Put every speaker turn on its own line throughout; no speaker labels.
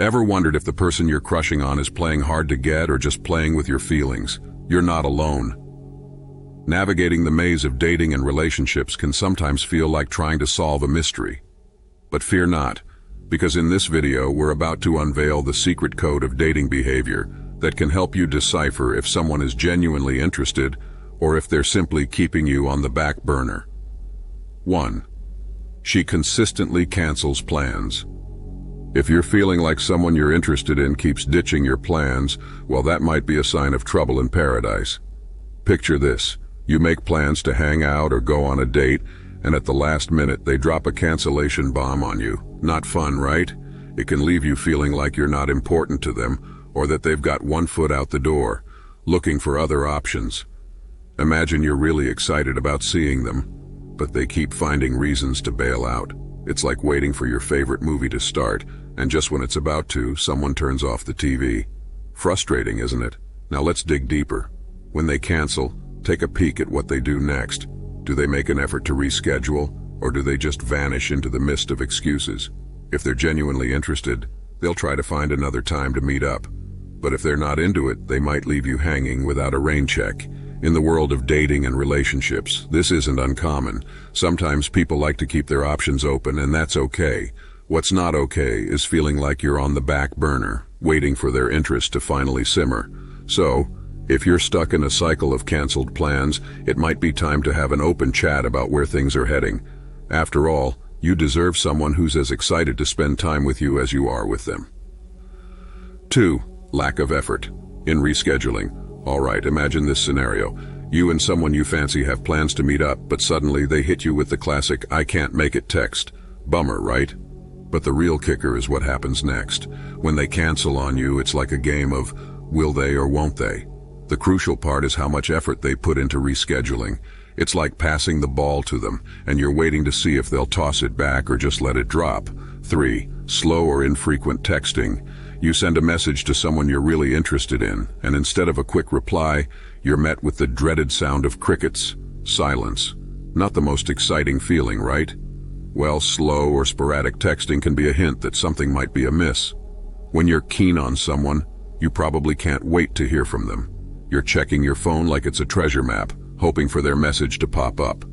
Ever wondered if the person you're crushing on is playing hard to get or just playing with your feelings? You're not alone. Navigating the maze of dating and relationships can sometimes feel like trying to solve a mystery. But fear not, because in this video we're about to unveil the secret code of dating behavior that can help you decipher if someone is genuinely interested or if they're simply keeping you on the back burner. 1. She consistently cancels plans. If you're feeling like someone you're interested in keeps ditching your plans, well, that might be a sign of trouble in paradise. Picture this. You make plans to hang out or go on a date, and at the last minute they drop a cancellation bomb on you. Not fun, right? It can leave you feeling like you're not important to them, or that they've got one foot out the door, looking for other options. Imagine you're really excited about seeing them, but they keep finding reasons to bail out. It's like waiting for your favorite movie to start, and just when it's about to, someone turns off the TV. Frustrating, isn't it? Now let's dig deeper. When they cancel, take a peek at what they do next. Do they make an effort to reschedule, or do they just vanish into the mist of excuses? If they're genuinely interested, they'll try to find another time to meet up. But if they're not into it, they might leave you hanging without a rain check. In the world of dating and relationships, this isn't uncommon. Sometimes people like to keep their options open, and that's okay. What's not okay is feeling like you're on the back burner, waiting for their interest to finally simmer. So, if you're stuck in a cycle of canceled plans, it might be time to have an open chat about where things are heading. After all, you deserve someone who's as excited to spend time with you as you are with them. 2. Lack of effort. In rescheduling. Alright, imagine this scenario. You and someone you fancy have plans to meet up, but suddenly they hit you with the classic "I can't make it" text. Bummer, right? But the real kicker is what happens next. When they cancel on you, it's like a game of will they or won't they. The crucial part is how much effort they put into rescheduling. It's like passing the ball to them, and you're waiting to see if they'll toss it back or just let it drop. 3. Slow or infrequent texting. You send a message to someone you're really interested in, and instead of a quick reply, you're met with the dreaded sound of crickets, silence. Not the most exciting feeling, right? Well, slow or sporadic texting can be a hint that something might be amiss. When you're keen on someone, you probably can't wait to hear from them. You're checking your phone like it's a treasure map, hoping for their message to pop up.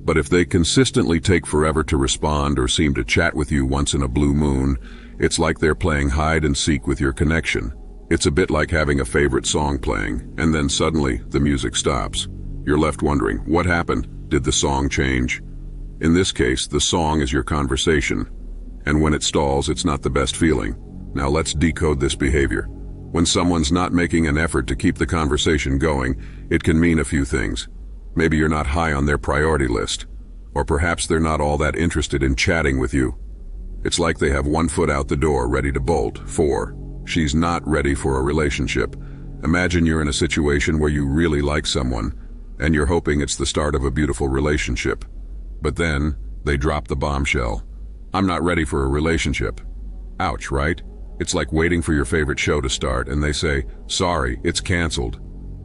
But if they consistently take forever to respond or seem to chat with you once in a blue moon, it's like they're playing hide and seek with your connection. It's a bit like having a favorite song playing, and then suddenly the music stops. You're left wondering, what happened? Did the song change? In this case, the song is your conversation. And when it stalls, it's not the best feeling. Now let's decode this behavior. When someone's not making an effort to keep the conversation going, it can mean a few things. Maybe you're not high on their priority list, or perhaps they're not all that interested in chatting with you. It's like they have one foot out the door, ready to bolt. 4. She's not ready for a relationship. Imagine you're in a situation where you really like someone, and you're hoping it's the start of a beautiful relationship. But then, they drop the bombshell. I'm not ready for a relationship. Ouch, right? It's like waiting for your favorite show to start, and they say, sorry, it's canceled.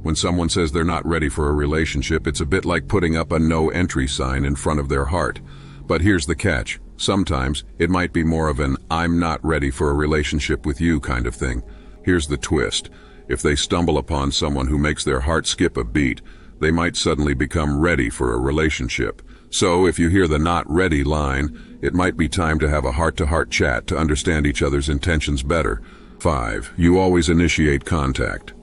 When someone says they're not ready for a relationship, it's a bit like putting up a no entry sign in front of their heart. But here's the catch. Sometimes, it might be more of an I'm not ready for a relationship with you kind of thing. Here's the twist. If they stumble upon someone who makes their heart skip a beat, they might suddenly become ready for a relationship. So if you hear the not ready line, it might be time to have a heart-to-heart chat to understand each other's intentions better. 5. You always initiate contact.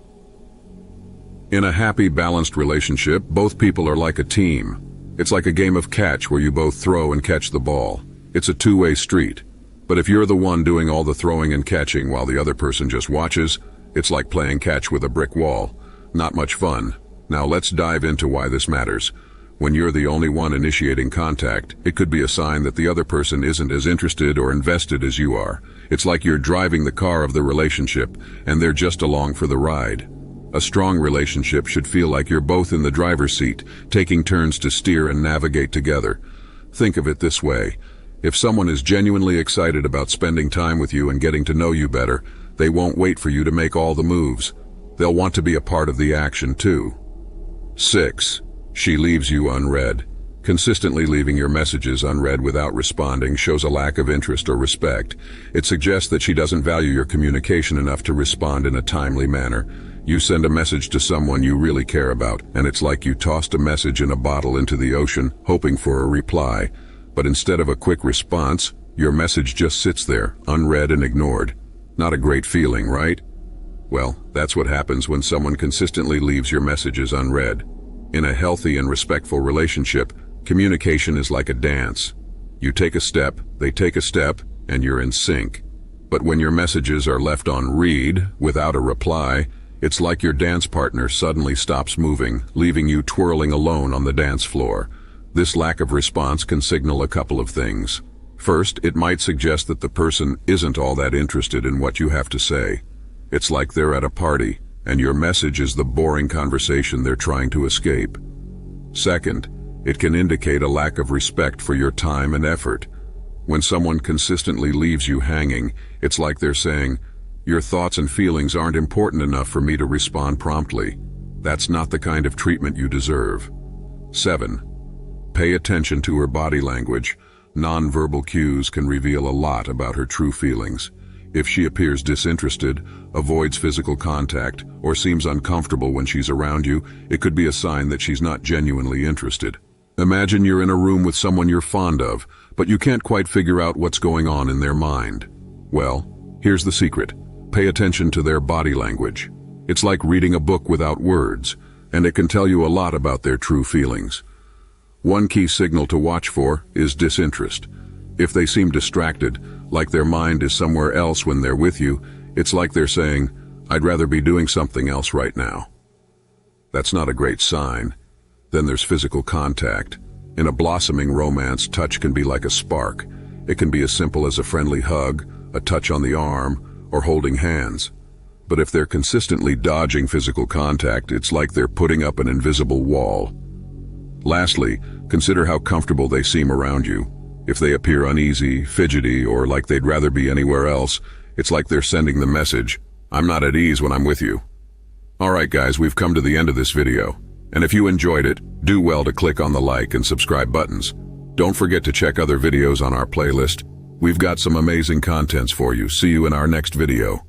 In a happy, balanced relationship, both people are like a team. It's like a game of catch where you both throw and catch the ball. It's a two-way street. But if you're the one doing all the throwing and catching while the other person just watches, it's like playing catch with a brick wall. Not much fun. Now let's dive into why this matters. When you're the only one initiating contact, it could be a sign that the other person isn't as interested or invested as you are. It's like you're driving the car of the relationship, and they're just along for the ride. A strong relationship should feel like you're both in the driver's seat, taking turns to steer and navigate together. Think of it this way. If someone is genuinely excited about spending time with you and getting to know you better, they won't wait for you to make all the moves. They'll want to be a part of the action too. 6. She leaves you unread. Consistently leaving your messages unread without responding shows a lack of interest or respect. It suggests that she doesn't value your communication enough to respond in a timely manner. You send a message to someone you really care about, and it's like you tossed a message in a bottle into the ocean, hoping for a reply. But instead of a quick response, your message just sits there, unread and ignored. Not a great feeling, right? Well, that's what happens when someone consistently leaves your messages unread. In a healthy and respectful relationship, communication is like a dance. You take a step, they take a step, and you're in sync. But when your messages are left on read, without a reply, it's like your dance partner suddenly stops moving, leaving you twirling alone on the dance floor. This lack of response can signal a couple of things. First, it might suggest that the person isn't all that interested in what you have to say. It's like they're at a party, and your message is the boring conversation they're trying to escape. Second, it can indicate a lack of respect for your time and effort. When someone consistently leaves you hanging, it's like they're saying, "Your thoughts and feelings aren't important enough for me to respond promptly. That's not the kind of treatment you deserve." 7. Pay attention to her body language. Nonverbal cues can reveal a lot about her true feelings. If she appears disinterested, avoids physical contact, or seems uncomfortable when she's around you, it could be a sign that she's not genuinely interested. Imagine you're in a room with someone you're fond of, but you can't quite figure out what's going on in their mind. Well, here's the secret. Pay attention to their body language. It's like reading a book without words, and it can tell you a lot about their true feelings. One key signal to watch for is disinterest. If they seem distracted, like their mind is somewhere else when they're with you, it's like they're saying, "I'd rather be doing something else right now." That's not a great sign. Then there's physical contact. In a blossoming romance, touch can be like a spark. It can be as simple as a friendly hug, a touch on the arm, or holding hands. But if they're consistently dodging physical contact, it's like they're putting up an invisible wall. Lastly, consider how comfortable they seem around you. If they appear uneasy, fidgety, or like they'd rather be anywhere else, it's like they're sending the message, "I'm not at ease when I'm with you." Alright guys, we've come to the end of this video. And if you enjoyed it, do well to click on the like and subscribe buttons. Don't forget to check other videos on our playlist. We've got some amazing contents for you. See you in our next video.